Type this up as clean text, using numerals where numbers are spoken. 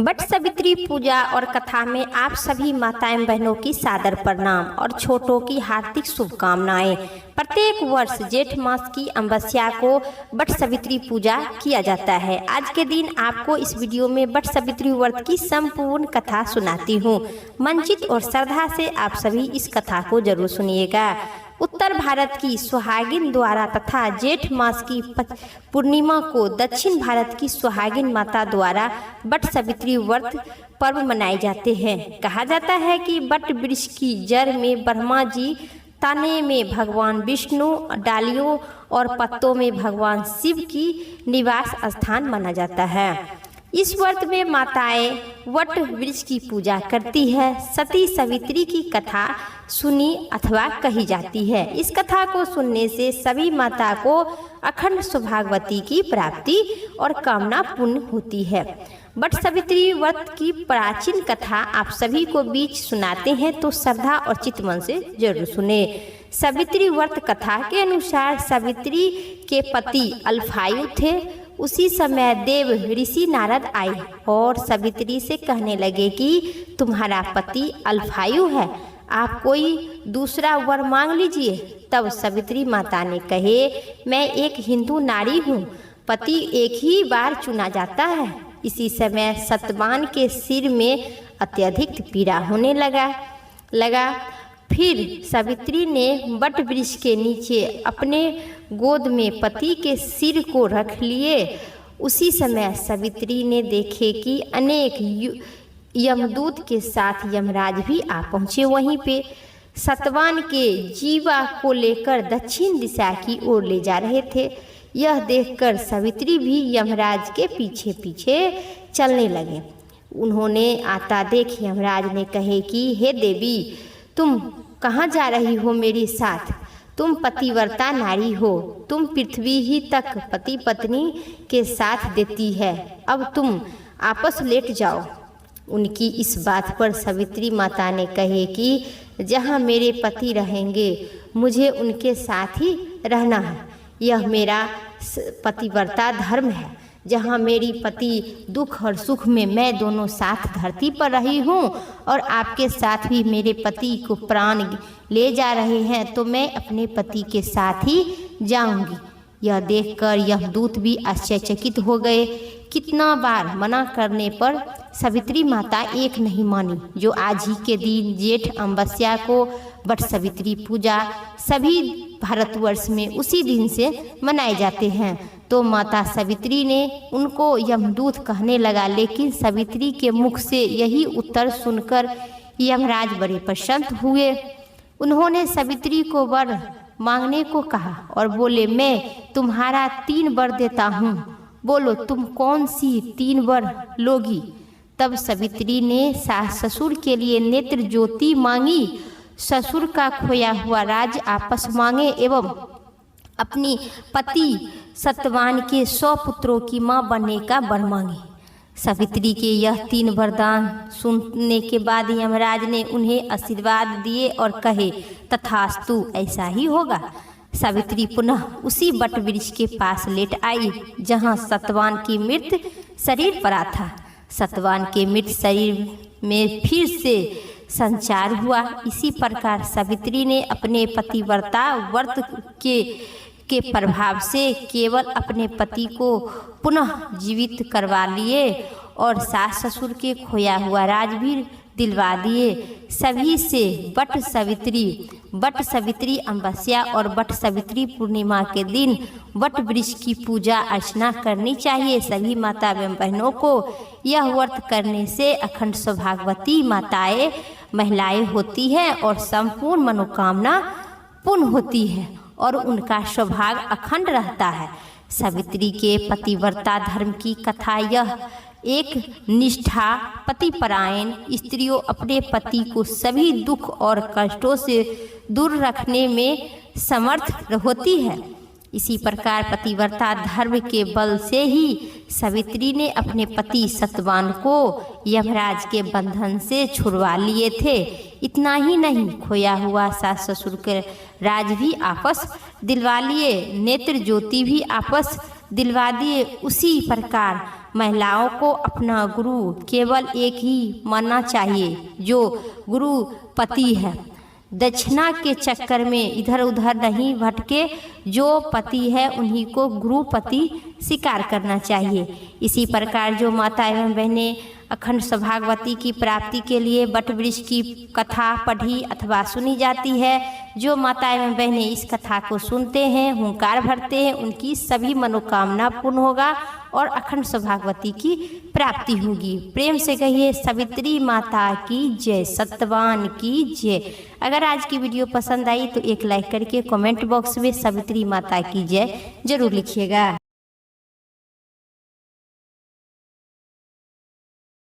वट सावित्री पूजा और कथा में आप सभी माताएं बहनों की सादर प्रणाम और छोटों की हार्दिक शुभकामनाएं। प्रत्येक वर्ष जेठ मास की अमावस्या को वट सावित्री पूजा किया जाता है। आज के दिन आपको इस वीडियो में वट सावित्री व्रत की संपूर्ण कथा सुनाती हूँ। मंचित और श्रद्धा से आप सभी इस कथा को जरूर सुनिएगा। उत्तर भारत की सुहागिन द्वारा तथा जेठ मास की पूर्णिमा को दक्षिण भारत की सुहागिन माता द्वारा वट सावित्री व्रत पर्व मनाए जाते हैं। कहा जाता है कि वट वृक्ष की जड़ में ब्रह्मा जी, तने में भगवान विष्णु, डालियों और पत्तों में भगवान शिव की निवास स्थान माना जाता है। इस व्रत में माताएं वट वृक्ष की पूजा करती है। सती सावित्री की कथा सुनी अथवा कही जाती है। इस कथा को सुनने से सभी माता को अखंड सौभाग्यवती की प्राप्ति और कामना पूर्ण होती है। वट सावित्री व्रत की प्राचीन कथा आप सभी को बीच सुनाते हैं, तो श्रद्धा और चित्तमन से जरूर सुने। सावित्री व्रत कथा के अनुसार सावित्री के पति अल्फायु थे। उसी समय देव ऋषि नारद आए और सावित्री से कहने लगे कि तुम्हारा पति अल्फायु है, आप कोई दूसरा वर मांग लीजिए। तब सावित्री माता ने कहे, मैं एक हिंदू नारी हूँ, पति एक ही बार चुना जाता है। इसी समय सतवान के सिर में अत्यधिक पीड़ा होने लगा। फिर सावित्री ने वट वृक्ष के नीचे अपने गोद में पति के सिर को रख लिए। उसी समय सावित्री ने देखे कि अनेक यमदूत के साथ यमराज भी आ पहुँचे। वहीं पे सतवान के जीवा को लेकर दक्षिण दिशा की ओर ले जा रहे थे। यह देखकर सावित्री भी यमराज के पीछे पीछे चलने लगे। उन्होंने आता देख यमराज ने कहे कि हे देवी, तुम कहाँ जा रही हो मेरे साथ? तुम पतिव्रता नारी हो, तुम पृथ्वी ही तक पति पत्नी के साथ देती है, अब तुम आपस लेट जाओ। उनकी इस बात पर सावित्री माता ने कहे कि जहाँ मेरे पति रहेंगे मुझे उनके साथ ही रहना है। यह मेरा पतिव्रता धर्म है। जहाँ मेरी पति दुख और सुख में मैं दोनों साथ धरती पर रही हूँ और आपके साथ भी मेरे पति को प्राण ले जा रहे हैं, तो मैं अपने पति के साथ ही जाऊंगी। यह देखकर यमदूत भी आश्चर्यचकित हो गए। कितना बार मना करने पर सावित्री माता एक नहीं मानी। जो आज ही के दिन जेठ अमावस्या को वट सावित्री पूजा सभी भारतवर्ष में उसी दिन से मनाए जाते हैं, तो माता सावित्री ने उनको यमदूत कहने लगा। लेकिन सावित्री के मुख से यही उत्तर सुनकर यमराज बड़े प्रसन्न हुए। उन्होंने सावित्री को वर मांगने को कहा और बोले, मैं तुम्हारा 3 वर देता हूँ, बोलो तुम कौन सी 3 वर लोगी? तब सावित्री ने सास ससुर के लिए नेत्र ज्योति मांगी, ससुर का खोया हुआ राज आपस मांगे एवं अपनी पति सतवान के 100 पुत्रों की मां बनने का वर मांगे। सावित्री के यह 3 वरदान सुनने के बाद यमराज ने उन्हें आशीर्वाद दिए और कहे, तथास्तु, ऐसा ही होगा। सावित्री पुनः उसी वट वृक्ष के पास लेट आई जहां सतवान की मृत शरीर पड़ा था। सतवान के मृत शरीर में फिर से संचार हुआ। इसी प्रकार सावित्री ने अपने पतिव्रता व्रत के प्रभाव से केवल अपने पति को पुनः जीवित करवा लिए और सास ससुर के खोया हुआ राज भी दिलवा दिए। सभी से वट सावित्री अमावस्या और वट सावित्री पूर्णिमा के दिन वट वृक्ष की पूजा अर्चना करनी चाहिए। सभी माता एवं बहनों को यह व्रत करने से अखंड सौभाग्यवती महिलाएं होती हैं और संपूर्ण मनोकामना पूर्ण होती है और उनका सौभाग्य अखंड रहता है। सावित्री के पतिव्रता धर्म की कथा यह एक निष्ठा पतिपरायण स्त्रियों अपने पति को सभी दुख और कष्टों से दूर रखने में समर्थ होती है। इसी प्रकार पतिव्रता धर्म के बल से ही सावित्री ने अपने पति सतवान को यमराज के बंधन से छुड़वा लिए थे। इतना ही नहीं, खोया हुआ सास ससुर के राज भी आपस दिलवा लिए, नेत्र ज्योति भी आपस दिलवा दिए। उसी प्रकार महिलाओं को अपना गुरु केवल एक ही मानना चाहिए, जो गुरु पति है। दक्षिणा के चक्कर में इधर उधर नहीं भटके, जो पति है उन्हीं को गुरुपति स्वीकार करना चाहिए। इसी प्रकार जो माता एवं बहनें अखंड सौभाग्यवती की प्राप्ति के लिए वट वृक्ष की कथा पढ़ी अथवा सुनी जाती है, जो माता एवं बहनें इस कथा को सुनते हैं, हुंकार भरते हैं, उनकी सभी मनोकामना पूर्ण होगा और अखंड सौभाग्यवती की प्राप्ति होगी। प्रेम से कहिए सावित्री माता की जय, सत्यवान की जय। अगर आज की वीडियो पसंद आई तो एक लाइक करके कमेंट बॉक्स में सावित्री माता की जय जरूर लिखिएगा।